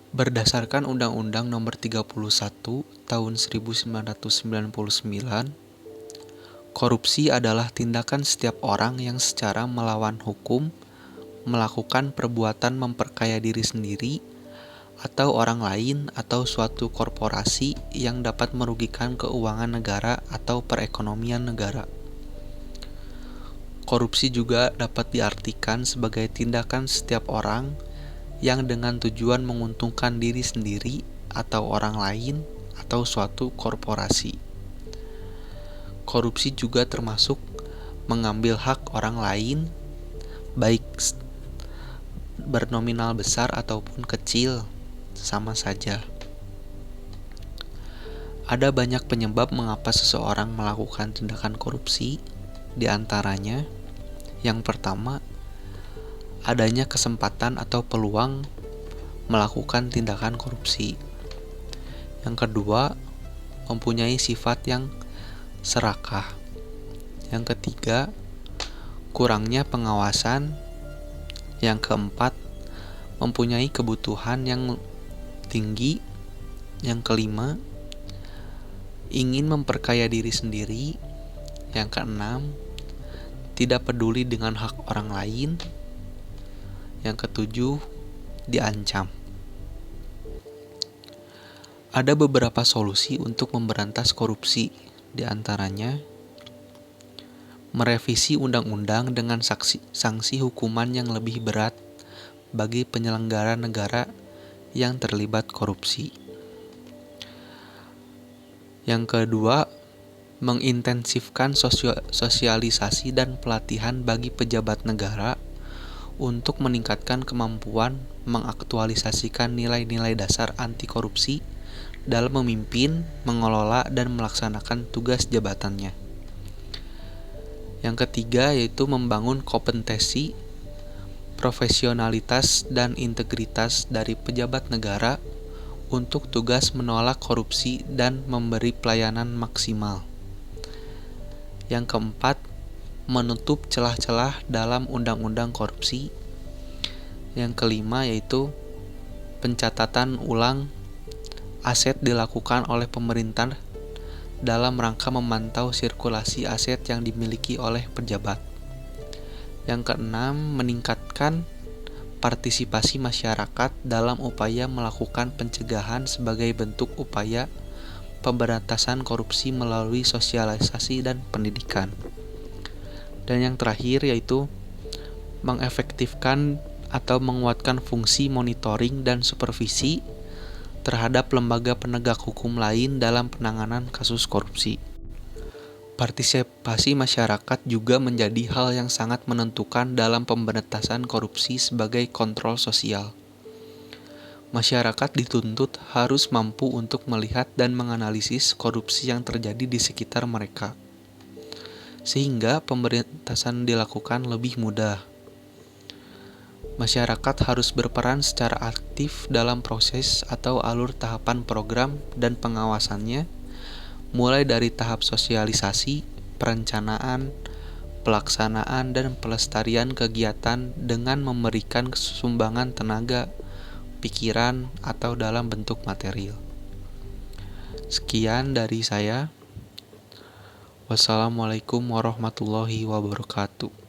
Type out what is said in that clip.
Berdasarkan Undang-Undang Nomor 31 Tahun 1999, korupsi adalah tindakan setiap orang yang secara melawan hukum melakukan perbuatan memperkaya diri sendiri atau orang lain atau suatu korporasi yang dapat merugikan keuangan negara atau perekonomian negara. Korupsi juga dapat diartikan sebagai tindakan setiap orang yang dengan tujuan menguntungkan diri sendiri atau orang lain atau suatu korporasi. Korupsi juga termasuk mengambil hak orang lain, baik bernominal besar ataupun kecil, sama saja. Ada banyak penyebab mengapa seseorang melakukan tindakan korupsi, di antaranya yang pertama, adanya kesempatan atau peluang melakukan tindakan korupsi. Yang kedua, mempunyai sifat yang serakah. Yang ketiga, kurangnya pengawasan. Yang keempat, mempunyai kebutuhan yang tinggi. Yang kelima, ingin memperkaya diri sendiri. Yang keenam, tidak peduli dengan hak orang lain. Yang ketujuh, diancam. Ada beberapa solusi untuk memberantas korupsi, di antaranya merevisi undang-undang dengan sanksi hukuman yang lebih berat bagi penyelenggara negara yang terlibat korupsi. Yang kedua, mengintensifkan sosialisasi dan pelatihan bagi pejabat negara untuk meningkatkan kemampuan mengaktualisasikan nilai-nilai dasar anti korupsi dalam memimpin, mengelola, dan melaksanakan tugas jabatannya. Yang ketiga yaitu membangun kompetensi, profesionalitas, dan integritas dari pejabat negara untuk tugas menolak korupsi dan memberi pelayanan maksimal. Yang keempat, menutup celah-celah dalam undang-undang korupsi. Yang kelima yaitu pencatatan ulang aset dilakukan oleh pemerintah dalam rangka memantau sirkulasi aset yang dimiliki oleh pejabat. Yang keenam, meningkatkan partisipasi masyarakat dalam upaya melakukan pencegahan sebagai bentuk upaya pemberantasan korupsi melalui sosialisasi dan pendidikan. Dan yang terakhir yaitu mengefektifkan atau menguatkan fungsi monitoring dan supervisi terhadap lembaga penegak hukum lain dalam penanganan kasus korupsi. Partisipasi masyarakat juga menjadi hal yang sangat menentukan dalam pemberantasan korupsi sebagai kontrol sosial. Masyarakat dituntut harus mampu untuk melihat dan menganalisis korupsi yang terjadi di sekitar mereka, sehingga pemberantasan dilakukan lebih mudah. Masyarakat harus berperan secara aktif dalam proses atau alur tahapan program dan pengawasannya, mulai dari tahap sosialisasi, perencanaan, pelaksanaan, dan pelestarian kegiatan dengan memberikan sumbangan tenaga, pikiran, atau dalam bentuk material. Sekian dari saya. Wassalamualaikum warahmatullahi wabarakatuh.